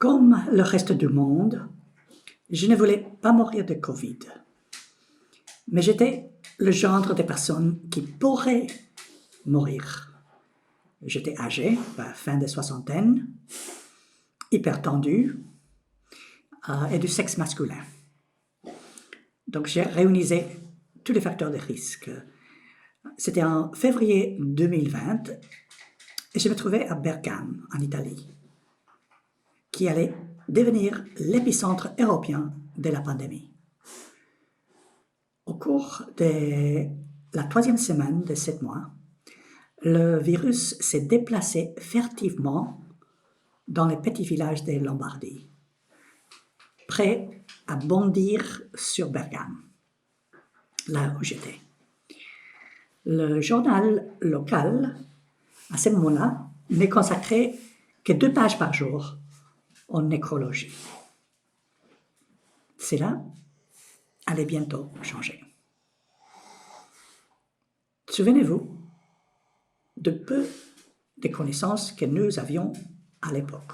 Comme le reste du monde, je ne voulais pas mourir de Covid. Mais j'étais le genre de personne qui pourrait mourir. J'étais âgé, fin de soixantaine, hypertendu et du sexe masculin. Donc j'ai réunisé tous les facteurs de risque. C'était en février 2020 et je me trouvais à Bergame, en Italie, qui allait devenir l'épicentre européen de la pandémie. Au cours de la 3e semaine de 7 mois, le virus s'est déplacé furtivement dans les petits villages de Lombardie, prêt à bondir sur Bergame, là où j'étais. Le journal local, à ce moment-là, ne consacrait que 2 pages par jour en nécrologie. Cela allait bientôt changer. Souvenez-vous de peu de connaissances que nous avions à l'époque.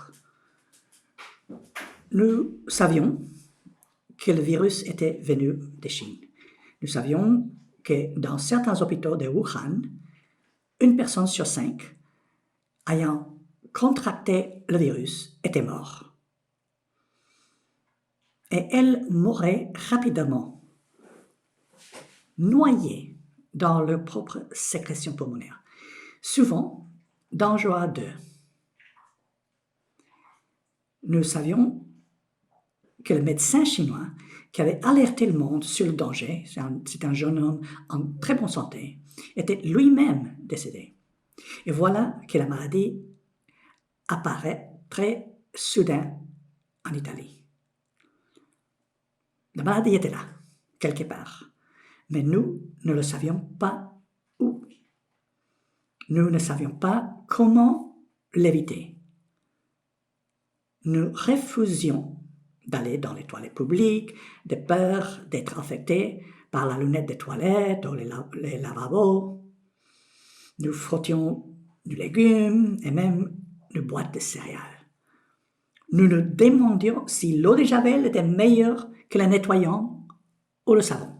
Nous savions que le virus était venu de Chine. Nous savions que dans certains hôpitaux de Wuhan, 1 personne sur 5 ayant contracté le virus était morte. Et elle mourrait rapidement, noyée dans leur propre sécrétion pulmonaire, souvent dangereux d'eux. Nous savions que le médecin chinois qui avait alerté le monde sur le danger, c'est un jeune homme en très bonne santé, était lui-même décédé. Et voilà que la maladie apparaît très soudain en Italie. La maladie était là, quelque part, mais nous ne le savions pas où. Nous ne savions pas comment l'éviter. Nous refusions d'aller dans les toilettes publiques, de peur d'être infectés par la lunette des toilettes ou les lavabos. Nous frottions du légume et même une boîte de céréales. Nous nous demandions si l'eau de Javel était meilleure que le nettoyant ou le savon.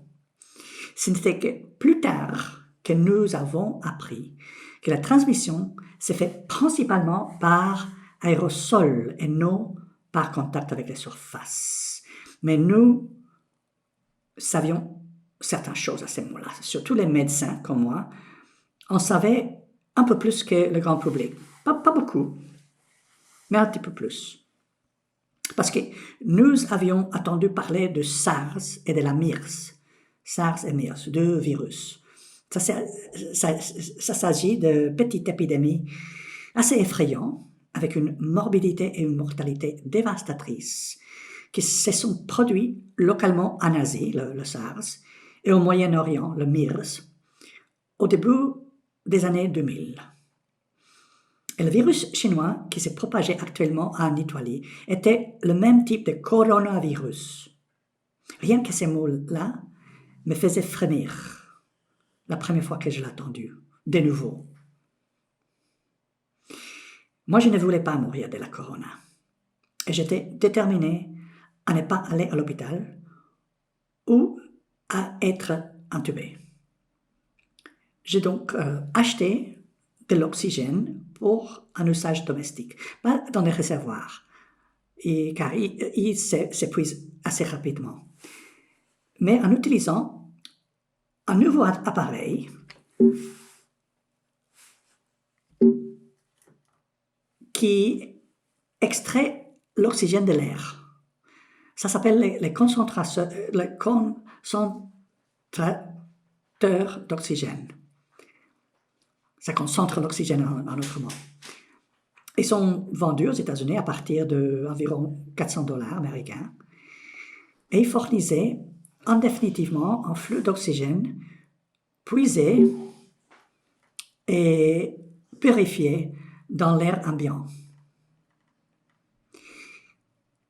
Ce n'était que plus tard que nous avons appris que la transmission se fait principalement par aérosol et non par contact avec les surfaces. Mais nous savions certaines choses à ce moment-là. Surtout les médecins comme moi, on savait un peu plus que le grand public. Pas beaucoup, mais un petit peu plus. Parce que nous avions entendu parler de SARS et de la MERS. SARS et MERS, 2 virus. Ça s'agit de petites épidémies assez effrayantes, avec une morbidité et une mortalité dévastatrices, qui se sont produits localement en Asie, le SARS, et au Moyen-Orient, le MERS, au début des années 2000. Et le virus chinois qui s'est propagé actuellement en Italie était le même type de coronavirus. Rien que ces mots-là me faisaient frémir la première fois que je l'ai entendu, de nouveau. Moi, je ne voulais pas mourir de la corona. Et j'étais déterminé à ne pas aller à l'hôpital ou à être intubé. J'ai donc acheté de l'oxygène pour un usage domestique, pas dans des réservoirs, car il s'épuise assez rapidement. Mais en utilisant un nouveau appareil qui extrait l'oxygène de l'air. Ça s'appelle les concentrateurs d'oxygène. Ça concentre l'oxygène en autre mot. Ils sont vendus aux États-Unis à partir d'environ $400 américains. Et ils fournissaient indéfinitivement un flux d'oxygène puisé et purifié dans l'air ambiant.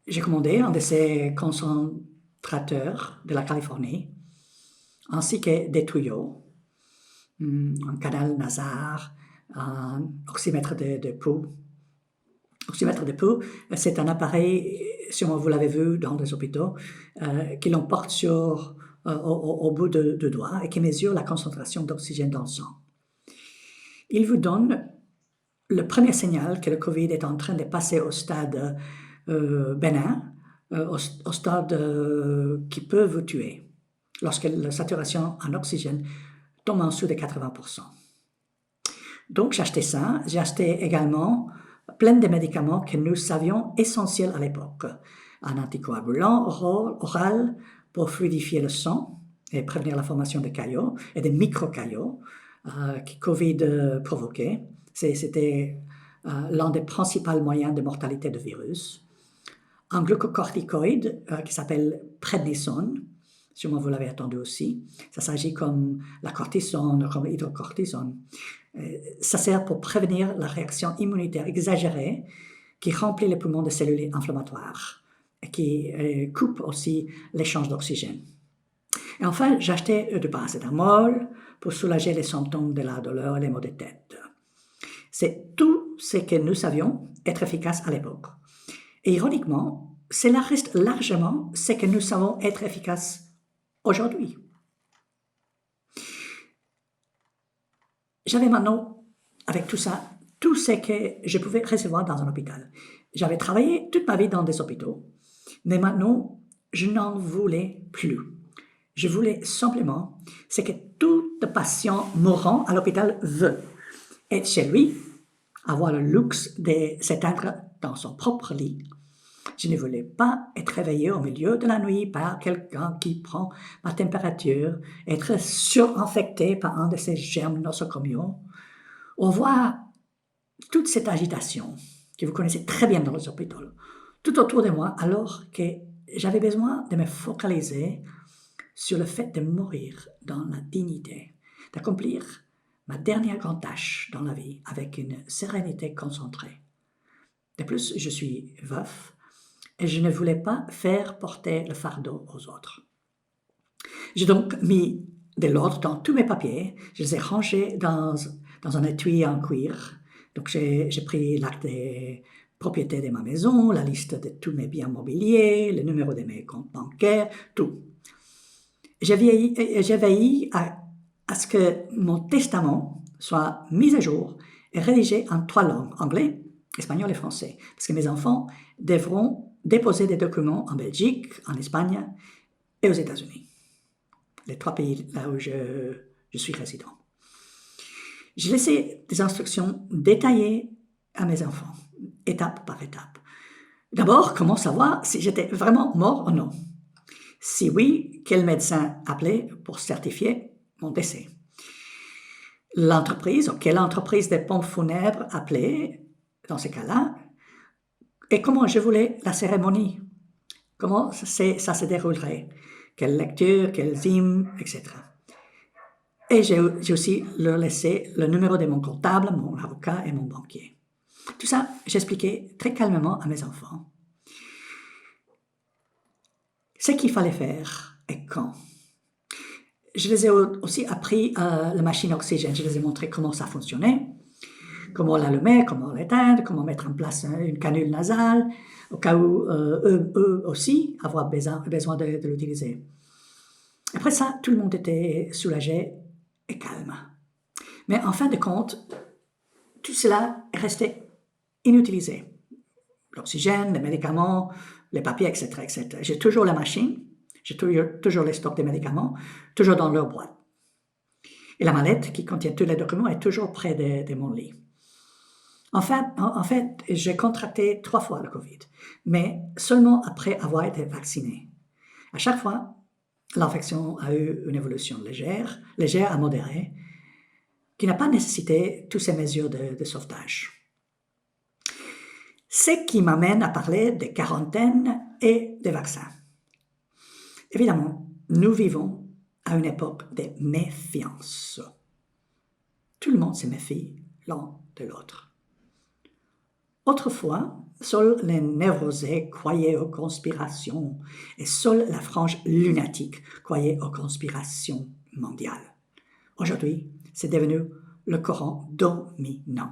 J'ai commandé un de ces concentrateurs de la Californie, ainsi que des tuyaux, un canal nasal, un oxymètre de pouls, L'oxymètre de pouls, c'est un appareil, sûrement vous l'avez vu dans les hôpitaux, qui l'emporte au bout de doigt et qui mesure la concentration d'oxygène dans le sang. Il vous donne le premier signal que le Covid est en train de passer au stade bénin, au stade qui peut vous tuer, lorsque la saturation en oxygène tombe en dessous de 80%. Donc j'ai acheté ça. J'ai acheté également plein de médicaments que nous savions essentiels à l'époque. Un anticoagulant oral pour fluidifier le sang et prévenir la formation de caillots et de microcaillots que Covid provoquait. C'était l'un des principaux moyens de mortalité de virus. Un glucocorticoïde qui s'appelle prednisone, sûrement vous l'avez entendu aussi. Ça s'agit comme la cortisone, comme l'hydrocortisone. Ça sert pour prévenir la réaction immunitaire exagérée qui remplit les poumons de cellules inflammatoires et qui coupe aussi l'échange d'oxygène. Et enfin, j'ai acheté du paracétamol pour soulager les symptômes de la douleur et les maux de tête. C'est tout ce que nous savions être efficace à l'époque. Et ironiquement, cela reste largement ce que nous savons être efficace aujourd'hui. J'avais maintenant, avec tout ça, tout ce que je pouvais recevoir dans un hôpital. J'avais travaillé toute ma vie dans des hôpitaux, mais maintenant, je n'en voulais plus. Je voulais simplement ce que tout patient mourant à l'hôpital veut. Être chez lui, avoir le luxe de s'éteindre dans son propre lit. Je ne voulais pas être réveillé au milieu de la nuit par quelqu'un qui prend ma température, être surinfecté par un de ces germes nosocomiaux, ou voir toute cette agitation que vous connaissez très bien dans les hôpitaux, tout autour de moi, alors que j'avais besoin de me focaliser sur le fait de mourir dans la dignité, d'accomplir ma dernière grande tâche dans la vie avec une sérénité concentrée. De plus, je suis veuf et je ne voulais pas faire porter le fardeau aux autres. J'ai donc mis de l'ordre dans tous mes papiers. Je les ai rangés dans un étui en cuir. Donc j'ai pris l'acte des propriétés de ma maison, la liste de tous mes biens mobiliers, le numéro de mes comptes bancaires, tout. J'ai veillé à ce que mon testament soit mis à jour et rédigé en 3 langues, anglais, espagnol et français, parce que mes enfants devront déposer des documents en Belgique, en Espagne et aux États-Unis, les 3 pays là où je suis résident. J'ai laissé des instructions détaillées à mes enfants, étape par étape. D'abord, comment savoir si j'étais vraiment mort ou non? Si oui, quel médecin appeler pour certifier mon décès? Quelle entreprise de pompes funèbres appeler dans ce cas-là? Et comment je voulais la cérémonie? Comment ça se déroulerait? Quelle lecture, quels hymnes, etc. Et j'ai aussi leur laissé le numéro de mon comptable, mon avocat et mon banquier. Tout ça, j'expliquais très calmement à mes enfants ce qu'il fallait faire et quand. Je les ai aussi appris la machine à oxygène. Je les ai montré comment ça fonctionnait, comment l'allumer, comment l'éteindre, comment mettre en place une canule nasale, au cas où eux aussi avoir besoin de l'utiliser. Après ça, tout le monde était soulagé et calme. Mais en fin de compte, tout cela est resté inutilisé. L'oxygène, les médicaments, les papiers, etc., etc. J'ai toujours la machine, j'ai toujours les stocks de médicaments, toujours dans leur boîte. Et la mallette qui contient tous les documents est toujours près de mon lit. En fait, j'ai contracté 3 fois le Covid, mais seulement après avoir été vacciné. À chaque fois, l'infection a eu une évolution légère à modérée, qui n'a pas nécessité toutes ces mesures de sauvetage. Ce qui m'amène à parler de quarantaine et de vaccins. Évidemment, nous vivons à une époque de méfiance. Tout le monde se méfie l'un de l'autre. Autrefois, seuls les névrosés croyaient aux conspirations et seule la frange lunatique croyait aux conspirations mondiales. Aujourd'hui, c'est devenu le courant dominant.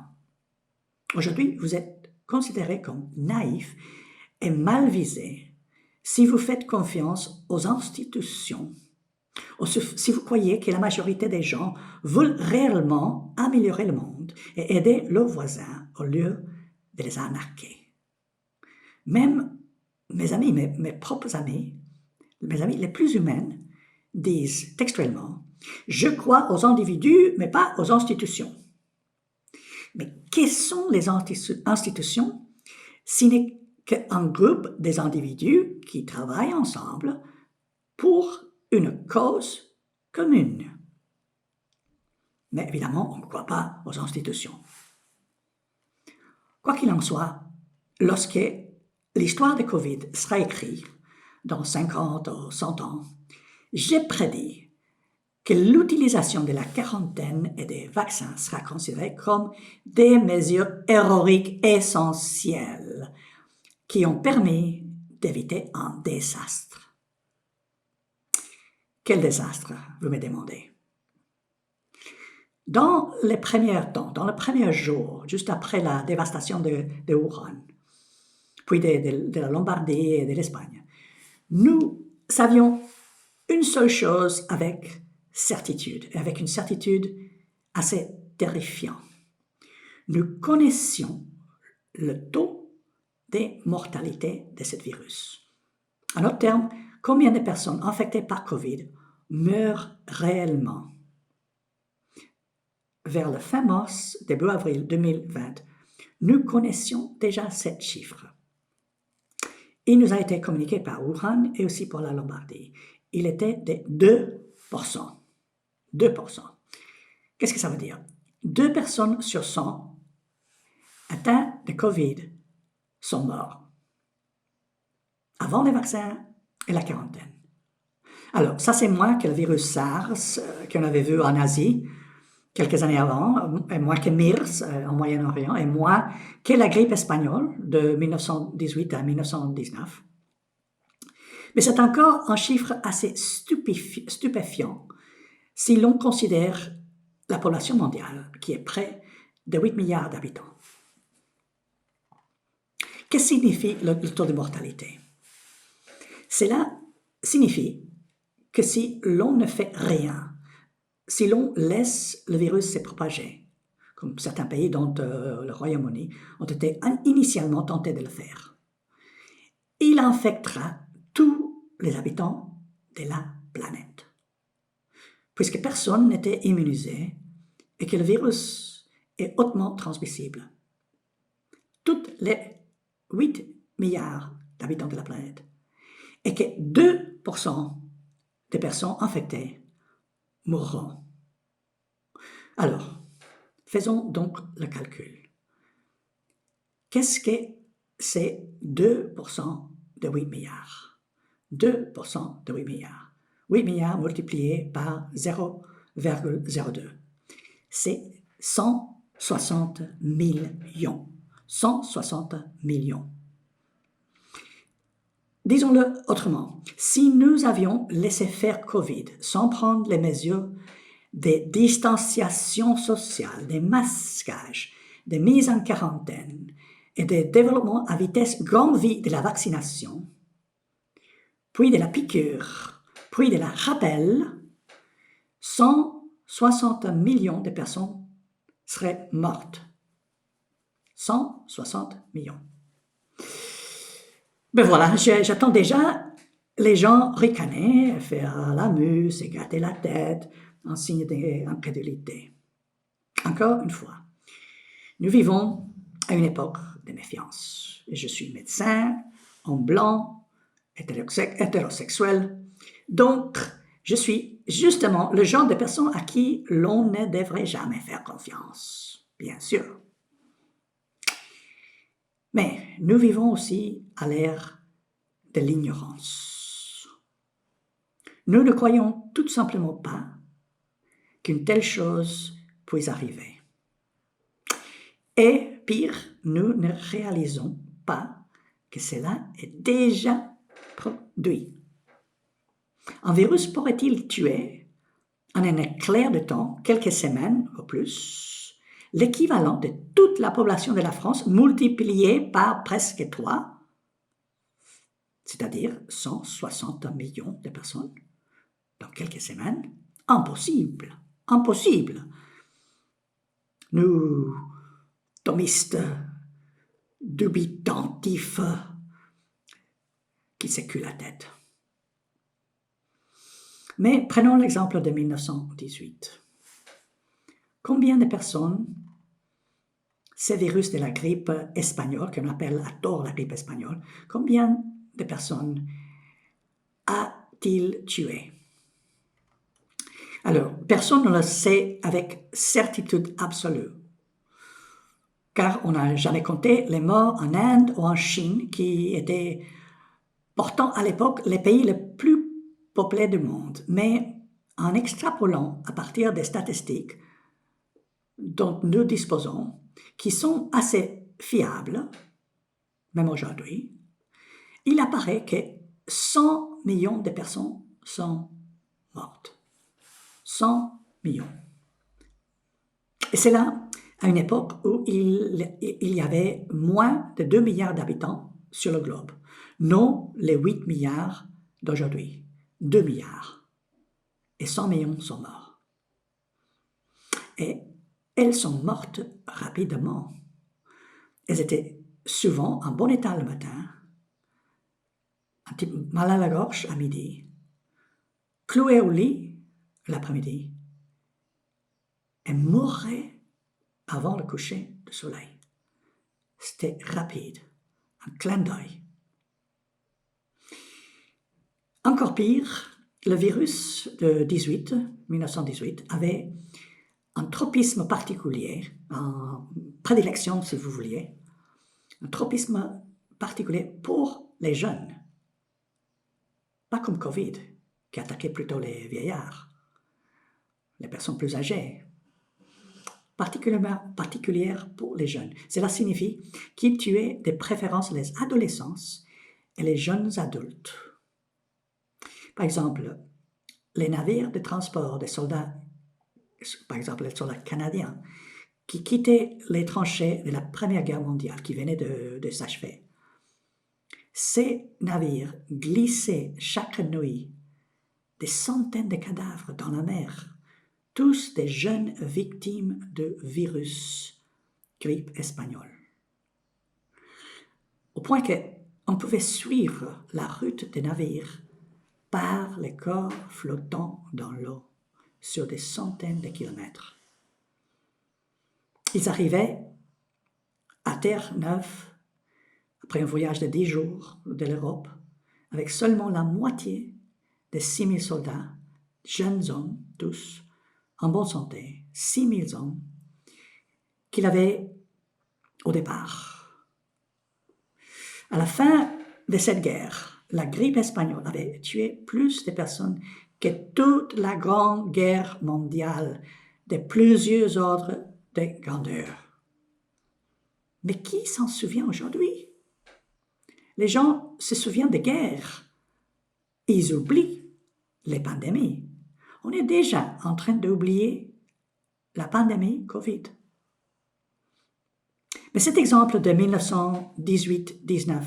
Aujourd'hui, vous êtes considéré comme naïf et mal visé si vous faites confiance aux institutions ou si vous croyez que la majorité des gens veulent réellement améliorer le monde et aider leurs voisins au lieu de les arnaquer. Même mes amis, mes propres amis, mes amis les plus humains, disent textuellement « Je crois aux individus, mais pas aux institutions ». Mais quelles sont les institutions si n'est qu'un groupe des individus qui travaillent ensemble pour une cause commune? Mais évidemment, on ne croit pas aux institutions. Quoi qu'il en soit, lorsque l'histoire de Covid sera écrite dans 50 ou 100 ans, j'ai prédit que l'utilisation de la quarantaine et des vaccins sera considérée comme des mesures héroïques essentielles qui ont permis d'éviter un désastre. Quel désastre, vous me demandez? Dans les premiers temps, dans les premiers jours, juste après la dévastation de Wuhan, puis de la Lombardie et de l'Espagne, nous savions une seule chose avec certitude, avec une certitude assez terrifiante. Nous connaissions le taux de mortalité de ce virus. En d'autres termes, combien de personnes infectées par Covid meurent réellement? Vers le fin mars, début avril 2020, nous connaissions déjà ce chiffre. Il nous a été communiqué par Wuhan et aussi par la Lombardie. Il était de 2%. 2%. Qu'est-ce que ça veut dire? 2 personnes sur 100 atteintes de Covid sont mortes avant les vaccins et la quarantaine. Alors, ça c'est moins que le virus SARS qu'on avait vu en Asie quelques années avant, et moins que MERS en Moyen-Orient, et moins que la grippe espagnole de 1918 à 1919. Mais c'est encore un chiffre assez stupéfiant si l'on considère la population mondiale, qui est près de 8 milliards d'habitants. Qu'est-ce que signifie le taux de mortalité? Cela signifie que si l'on ne fait rien, si l'on laisse le virus se propager, comme certains pays dont le Royaume-Uni ont été initialement tentés de le faire, il infectera tous les habitants de la planète. Puisque personne n'était immunisé et que le virus est hautement transmissible. Toutes les 8 milliards d'habitants de la planète et que 2% des personnes infectées mourront. Alors, faisons donc le calcul. Qu'est-ce que c'est 2% de 8 milliards? 2% de 8 milliards. 8 milliards multipliés par 0,02. C'est 160 millions. 160 millions. Disons-le autrement, si nous avions laissé faire Covid sans prendre les mesures de distanciation sociale, des masquages, des mises en quarantaine et des développements à vitesse grand V de la vaccination, puis de la piqûre, puis de la rappel, 160 millions de personnes seraient mortes. 160 millions. Ben voilà, j'attends déjà les gens ricaner, faire la muse et gratter la tête en signe d'incrédulité. Encore une fois, nous vivons à une époque de méfiance. Je suis médecin, homme blanc, hétérosexuel, donc je suis justement le genre de personne à qui l'on ne devrait jamais faire confiance, bien sûr. Mais nous vivons aussi à l'ère de l'ignorance. Nous ne croyons tout simplement pas qu'une telle chose puisse arriver. Et pire, nous ne réalisons pas que cela est déjà produit. Un virus pourrait-il tuer en un éclair de temps, quelques semaines ou plus, l'équivalent de toute la population de la France multipliée par presque 3, c'est-à-dire 160 millions de personnes dans quelques semaines. Impossible, impossible. Nous, thomistes dubitatifs, qui s'éculent la tête. Mais prenons l'exemple de 1918. Combien de personnes ce virus de la grippe espagnole, qu'on appelle à tort la grippe espagnole, combien de personnes a-t-il tué? Alors, personne ne le sait avec certitude absolue, car on n'a jamais compté les morts en Inde ou en Chine, qui étaient pourtant à l'époque les pays les plus peuplés du monde. Mais en extrapolant à partir des statistiques dont nous disposons, qui sont assez fiables, même aujourd'hui, il apparaît que 100 millions de personnes sont mortes. 100 millions. Et c'est là, à une époque où il y avait moins de 2 milliards d'habitants sur le globe, non les 8 milliards d'aujourd'hui. 2 milliards. Et 100 millions sont morts. Et elles sont mortes rapidement. Elles étaient souvent en bon état le matin, un petit mal à la gorge à midi, clouées au lit l'après-midi, et mouraient avant le coucher du soleil. C'était rapide, un clin d'œil. Encore pire, le virus de 1918 avait un tropisme particulier, une prédilection si vous vouliez, un tropisme particulier pour les jeunes. Pas comme Covid, qui attaquait plutôt les vieillards, les personnes plus âgées. Particulière pour les jeunes. Cela signifie qu'il tuait de préférence les adolescents et les jeunes adultes. Par exemple, les navires de transport des soldats, par exemple les soldats canadiens, qui quittaient les tranchées de la Première Guerre mondiale, qui venaient de s'achever. Ces navires glissaient chaque nuit des centaines de cadavres dans la mer, tous des jeunes victimes de virus grippe espagnole. Au point qu'on pouvait suivre la route des navires par les corps flottant dans l'eau sur des centaines de kilomètres. Ils arrivaient à Terre-Neuve après un voyage de 10 jours de l'Europe avec seulement la moitié des 6 000 soldats, jeunes hommes tous, en bonne santé, 6 000 hommes qu'il avait au départ. À la fin de cette guerre, la grippe espagnole avait tué plus de personnes que toute la grande guerre mondiale de plusieurs ordres de grandeur. Mais qui s'en souvient aujourd'hui? Les gens se souviennent des guerres. Ils oublient les pandémies. On est déjà en train d'oublier la pandémie Covid. Mais cet exemple de 1918-19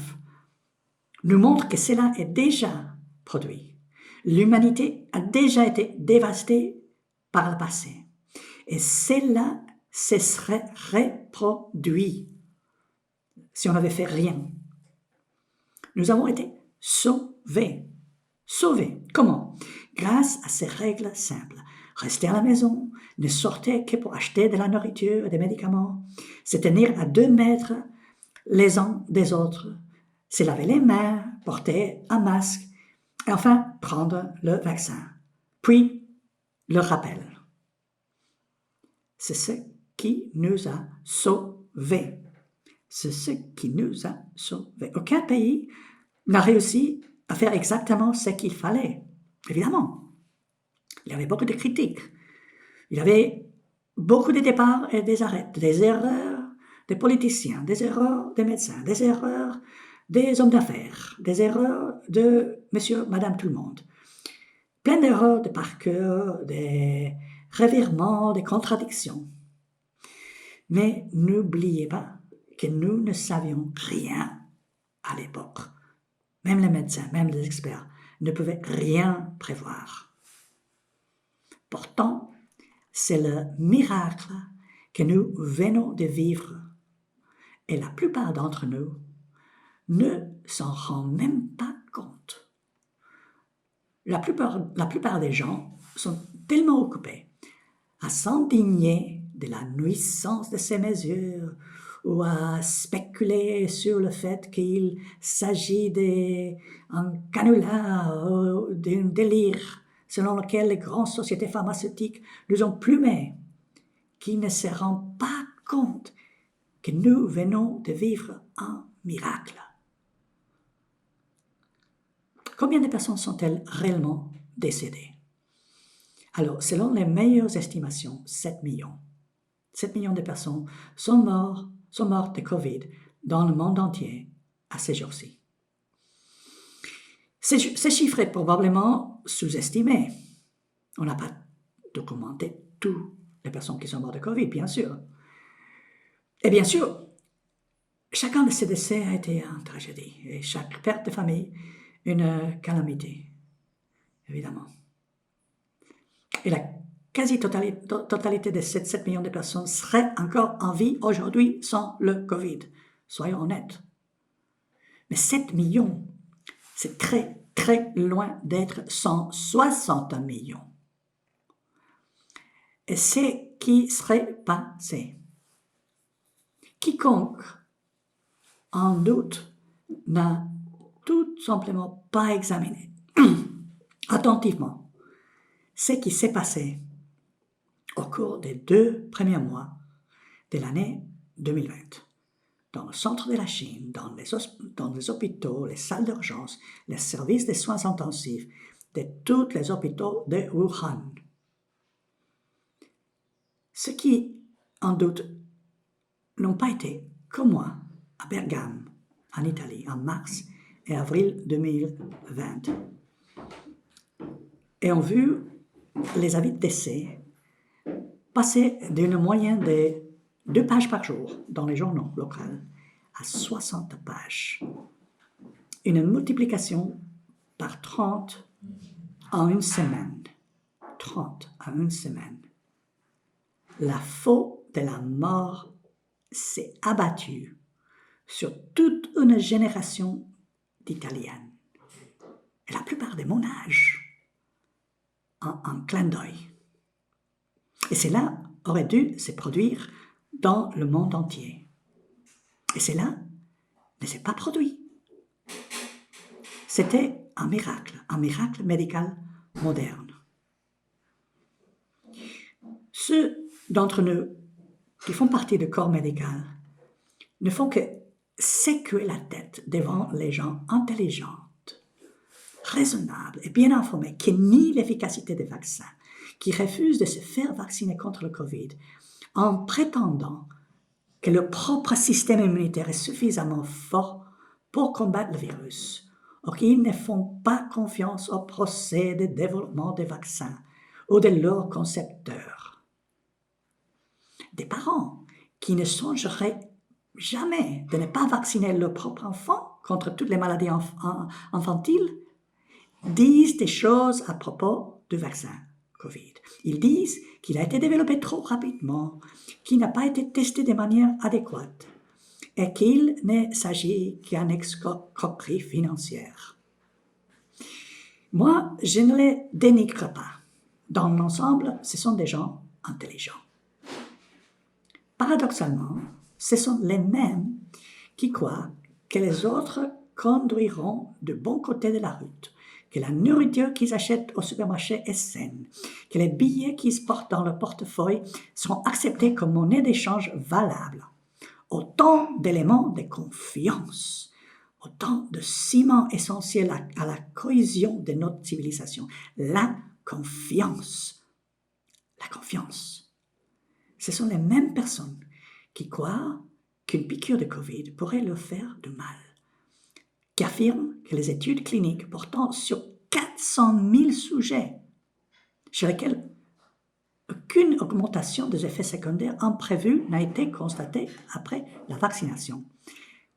nous montre que cela est déjà produit. L'humanité a déjà été dévastée par le passé. Et cela se serait reproduit si on n'avait fait rien. Nous avons été sauvés. Sauvés. Comment? Grâce à ces règles simples. Rester à la maison, ne sortez que pour acheter de la nourriture et des médicaments, se tenir à 2 mètres les uns des autres, se laver les mains, porter un masque, et enfin prendre le vaccin. Puis, le rappel. C'est ce qui nous a sauvés. C'est ce qui nous a sauvés. Aucun pays n'a réussi à faire exactement ce qu'il fallait. Évidemment, il y avait beaucoup de critiques. Il y avait beaucoup de départs et des arrêts, des erreurs des politiciens, des erreurs des médecins, des erreurs des hommes d'affaires, des erreurs de monsieur, madame, tout le monde. Plein d'erreurs de par cœur, des revirements, des contradictions. Mais n'oubliez pas que nous ne savions rien à l'époque. Même les médecins, même les experts ne pouvaient rien prévoir. Pourtant, c'est le miracle que nous venons de vivre. Et la plupart d'entre nous ne s'en rendent même pas compte. La plupart des gens sont tellement occupés à s'indigner de la nuisance de ces mesures ou à spéculer sur le fait qu'il s'agit d'un canular ou d'un délire selon lequel les grandes sociétés pharmaceutiques nous ont plumés, qui ne se rendent pas compte que nous venons de vivre un miracle. Combien de personnes sont-elles réellement décédées? Alors, selon les meilleures estimations, 7 millions. 7 millions de personnes sont mortes de COVID dans le monde entier à ces jours-ci. Ces chiffres est probablement sous-estimé. On n'a pas documenté toutes les personnes qui sont mortes de COVID, bien sûr. Et bien sûr, chacun de ces décès a été une tragédie, et chaque perte de famille, une calamité, évidemment. Et la quasi-totalité de ces 7 millions de personnes seraient encore en vie aujourd'hui sans le COVID. Soyons honnêtes. Mais 7 millions, c'est très, très loin d'être 160 millions. Et c'est qui serait passé. Quiconque en doute n'a tout simplement pas examiné attentivement ce qui s'est passé au cours des 2 premiers mois de l'année 2020. Dans le centre de la Chine, dans les hôpitaux, les salles d'urgence, les services de soins intensifs de tous les hôpitaux de Wuhan. Ceux qui, en doute, n'ont pas été, comme moi, à Bergame, en Italie, en mars et avril 2020, et ont vu les avis de décès passer d'une moyenne de 2 pages par jour dans les journaux locaux à 60 pages. Une multiplication par 30 en une semaine. 30 en une semaine. La faute de la mort s'est abattue sur toute une génération d'Italiennes. Et la plupart de mon âge, en clin d'œil. Et cela aurait dû se produire dans le monde entier. Et cela ne s'est pas produit. C'était un miracle médical moderne. Ceux d'entre nous qui font partie du corps médical ne font que secouer la tête devant les gens intelligents, raisonnables et bien informés qui nient l'efficacité des vaccins, qui refusent de se faire vacciner contre le COVID en prétendant que leur propre système immunitaire est suffisamment fort pour combattre le virus, ou qu'ils ne font pas confiance au procès de développement des vaccins ou de leurs concepteurs. Des parents qui ne songeraient jamais de ne pas vacciner leur propre enfant contre toutes les maladies infantiles disent des choses à propos du vaccin COVID. Ils disent qu'il a été développé trop rapidement, qu'il n'a pas été testé de manière adéquate et qu'il ne s'agit qu'une escroquerie financière. Moi, je ne les dénigre pas. Dans l'ensemble, ce sont des gens intelligents. Paradoxalement, ce sont les mêmes qui croient que les autres conduiront du bon côté de la route, que la nourriture qu'ils achètent au supermarché est saine, que les billets qu'ils portent dans leur portefeuille seront acceptés comme monnaie d'échange valable. Autant d'éléments de confiance, autant de ciments essentiels à la cohésion de notre civilisation. La confiance. La confiance. Ce sont les mêmes personnes qui croient qu'une piqûre de COVID pourrait leur faire du mal, qui affirment que les études cliniques portant sur 400 000 sujets, chez lesquels aucune augmentation des effets secondaires imprévus n'a été constatée après la vaccination,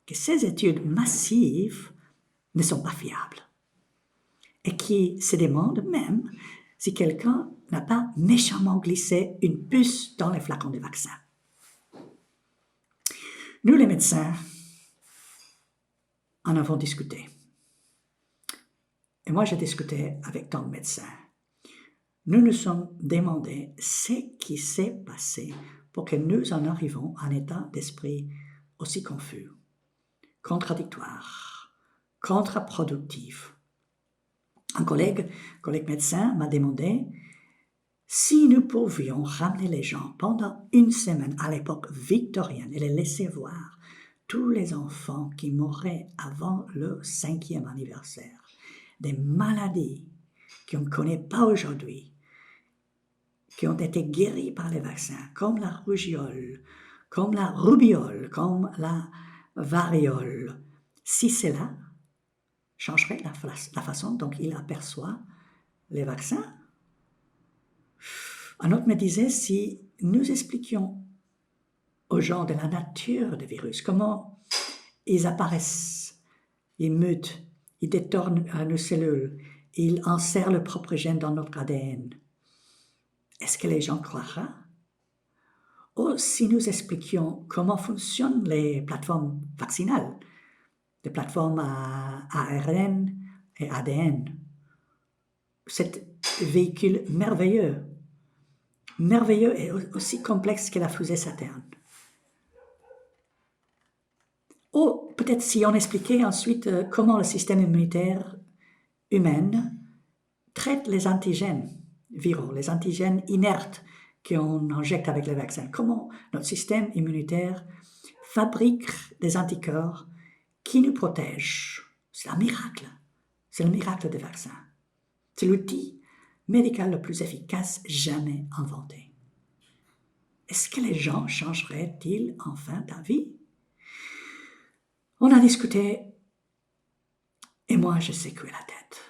que ces études massives ne sont pas fiables et qui se demandent même si quelqu'un n'a pas méchamment glissé une puce dans les flacons de vaccin. Nous, les médecins, en avons discuté. Et moi, j'ai discuté avec tant de médecins. Nous nous sommes demandé ce qui s'est passé pour que nous en arrivions à un état d'esprit aussi confus, contradictoire, contre-productif. Un collègue médecin m'a demandé si nous pouvions ramener les gens pendant une semaine à l'époque victorienne et les laisser voir tous les enfants qui mouraient avant le 5e anniversaire, des maladies qu'on ne connaît pas aujourd'hui, qui ont été guéris par les vaccins, comme la rougeole, comme la rubiole, comme la variole. Si cela changerait la façon dont il aperçoit les vaccins. Un autre me disait, si nous expliquions aux gens de la nature des virus, comment ils apparaissent, ils mutent, ils détournent nos cellules, ils insèrent leur propre gène dans notre ADN, est-ce que les gens croiraient? Ou si nous expliquions comment fonctionnent les plateformes vaccinales, les plateformes à ARN et ADN, cet véhicule merveilleux et aussi complexe que la fusée Saturne. Ou peut-être si on expliquait ensuite comment le système immunitaire humain traite les antigènes viraux, les antigènes inertes qu'on injecte avec les vaccins. Comment notre système immunitaire fabrique des anticorps qui nous protègent. C'est un miracle. C'est le miracle des vaccins. C'est l'outil médical le plus efficace jamais inventé. Est-ce que les gens changeraient-ils enfin d'avis? On a discuté et moi j'ai secoué la tête.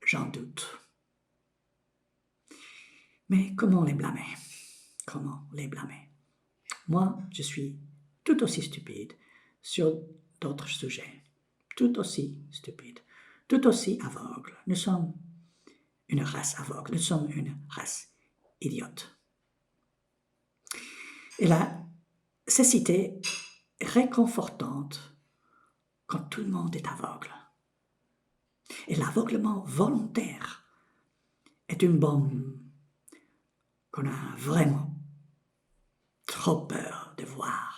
J'en doute. Mais comment les blâmer? Comment les blâmer? Moi, je suis tout aussi stupide sur d'autres sujets. Tout aussi stupide. Tout aussi aveugle. Nous sommes une race aveugle. Nous sommes une race idiote. Et la cécité est réconfortante quand tout le monde est aveugle. Et l'aveuglement volontaire est une bombe qu'on a vraiment trop peur de voir.